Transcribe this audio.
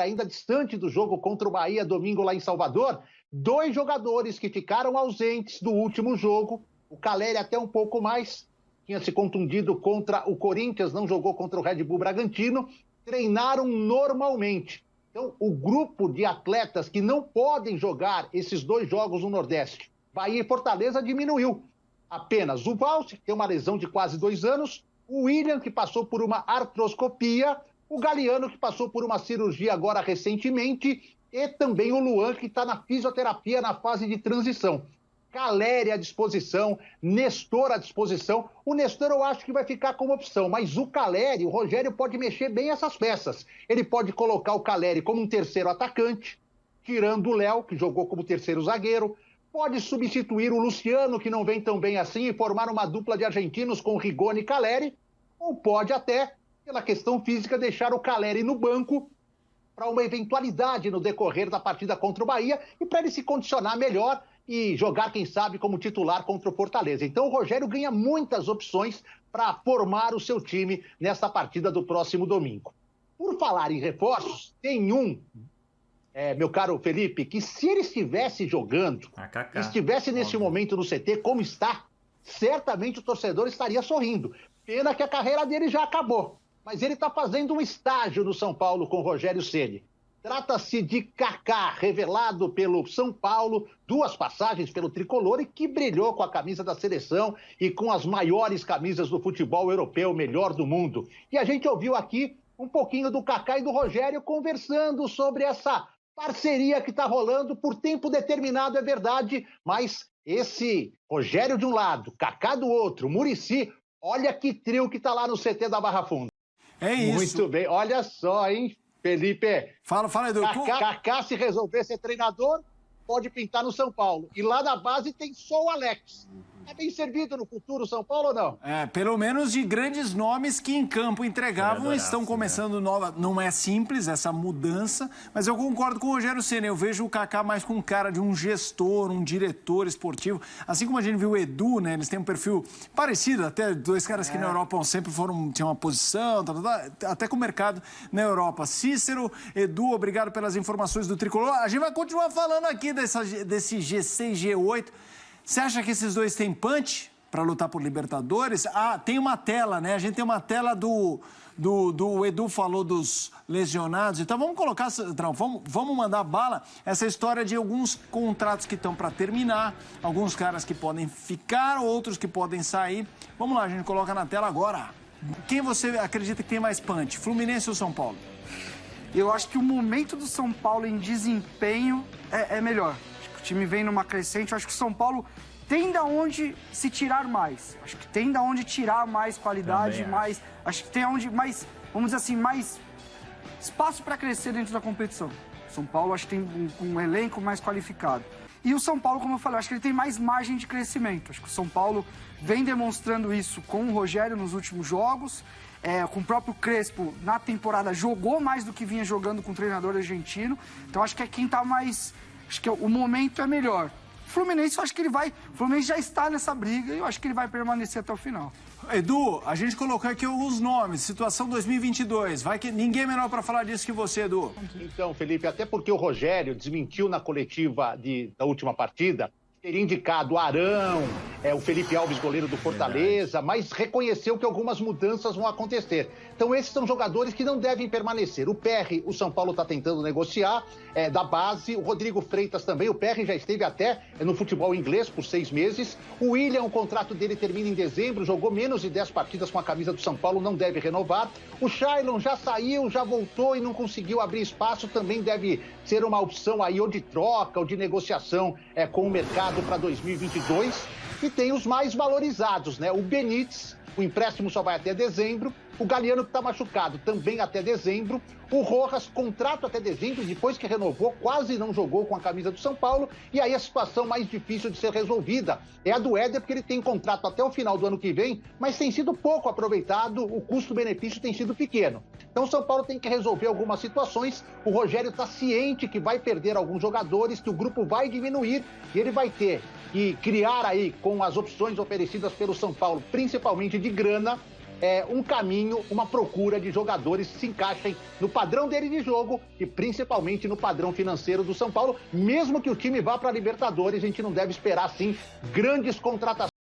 ainda distante do jogo contra o Bahia domingo lá em Salvador, 2 jogadores que ficaram ausentes do último jogo, o Calleri até um pouco mais, tinha se contundido contra o Corinthians, não jogou contra o Red Bull Bragantino, treinaram normalmente. Então, o grupo de atletas que não podem jogar esses 2 jogos no Nordeste, Bahia e Fortaleza, diminuiu. Apenas o Valse, que tem uma lesão de quase 2 anos, o William, que passou por uma artroscopia, o Galeano, que passou por uma cirurgia agora recentemente, e também o Luan, que está na fisioterapia na fase de transição. Calleri à disposição, Nestor à disposição. O Nestor eu acho que vai ficar como opção, mas o Calleri, o Rogério pode mexer bem essas peças. Ele pode colocar o Calleri como um terceiro atacante, tirando o Léo, que jogou como terceiro zagueiro. Pode substituir o Luciano, que não vem tão bem assim, e formar uma dupla de argentinos com Rigoni e Calleri. Ou pode até, pela questão física, deixar o Calleri no banco para uma eventualidade no decorrer da partida contra o Bahia e para ele se condicionar melhor e jogar, quem sabe, como titular contra o Fortaleza. Então o Rogério ganha muitas opções para formar o seu time nesta partida do próximo domingo. Por falar em reforços, tem meu caro Felipe, que se ele estivesse jogando, estivesse nesse momento no CT como está, certamente o torcedor estaria sorrindo. Pena que a carreira dele já acabou. Mas ele está fazendo um estágio no São Paulo com o Rogério Ceni. Trata-se de Kaká, revelado pelo São Paulo, 2 passagens pelo Tricolor e que brilhou com a camisa da seleção e com as maiores camisas do futebol europeu, melhor do mundo. E a gente ouviu aqui um pouquinho do Kaká e do Rogério conversando sobre essa parceria que está rolando por tempo determinado, é verdade, mas esse Rogério de um lado, Kaká do outro, Muricy, olha que trio que está lá no CT da Barra Funda. É isso. Muito bem, olha só, hein, Felipe. Fala, Edu. Kaká, se resolver ser treinador, pode pintar no São Paulo. E lá na base tem só o Alex. É bem servido no futuro São Paulo ou não? Pelo menos de grandes nomes que em campo entregavam, estão começando nova. Não é simples essa mudança, mas eu concordo com o Rogério Ceni. Eu vejo o Kaká mais com cara de um gestor, um diretor esportivo. Assim como a gente viu o Edu, né? Eles têm um perfil parecido, até 2 caras que na Europa sempre tinham uma posição, até com o mercado na Europa. Cícero, Edu, obrigado pelas informações do Tricolor. A gente vai continuar falando aqui desse G6, G8. Você acha que esses 2 têm punch para lutar por Libertadores? Tem uma tela, né? A gente tem uma tela do Edu falou dos lesionados. Então vamos colocar, vamos mandar bala essa história de alguns contratos que estão para terminar, alguns caras que podem ficar, outros que podem sair. Vamos lá, a gente coloca na tela agora. Quem você acredita que tem mais punch, Fluminense ou São Paulo? Eu acho que o momento do São Paulo em desempenho é melhor. O time vem numa crescente, eu acho que o São Paulo tem da onde se tirar mais. Acho que tem da onde tirar mais qualidade, acho que tem onde mais, vamos dizer assim, mais espaço para crescer dentro da competição. O São Paulo acho que tem um elenco mais qualificado. E o São Paulo, como eu falei, acho que ele tem mais margem de crescimento. Acho que o São Paulo vem demonstrando isso com o Rogério nos últimos jogos, com o próprio Crespo na temporada jogou mais do que vinha jogando com o treinador argentino. Então acho que é quem está mais... Acho que o momento é melhor. O Fluminense, eu acho que ele vai... O Fluminense já está nessa briga e eu acho que ele vai permanecer até o final. Edu, a gente colocou aqui alguns nomes, situação 2022. Vai que ninguém é melhor para falar disso que você, Edu. Então, Felipe, até porque o Rogério desmentiu na coletiva da última partida ter indicado Arão, o Felipe Alves, goleiro do Fortaleza, mas reconheceu que algumas mudanças vão acontecer. Então, esses são jogadores que não devem permanecer. O Perry, o São Paulo está tentando negociar, da base. O Rodrigo Freitas também. O Perry já esteve até no futebol inglês por 6 meses. O William, o contrato dele termina em dezembro, jogou menos de 10 partidas com a camisa do São Paulo, não deve renovar. O Shailon já saiu, já voltou e não conseguiu abrir espaço, também deve ser uma opção aí ou de troca ou de negociação com o mercado para 2022. E tem os mais valorizados, né? O Benítez, o empréstimo só vai até dezembro. O Galeano, que está machucado, também até dezembro. O Rojas, contrato até dezembro, depois que renovou, quase não jogou com a camisa do São Paulo. E aí a situação mais difícil de ser resolvida é a do Éder, porque ele tem contrato até o final do ano que vem, mas tem sido pouco aproveitado, o custo-benefício tem sido pequeno. Então o São Paulo tem que resolver algumas situações. O Rogério está ciente que vai perder alguns jogadores, que o grupo vai diminuir e ele vai ter que criar aí, com as opções oferecidas pelo São Paulo, principalmente de grana, um caminho, uma procura de jogadores que se encaixem no padrão dele de jogo e principalmente no padrão financeiro do São Paulo. Mesmo que o time vá para a Libertadores, a gente não deve esperar, sim, grandes contratações.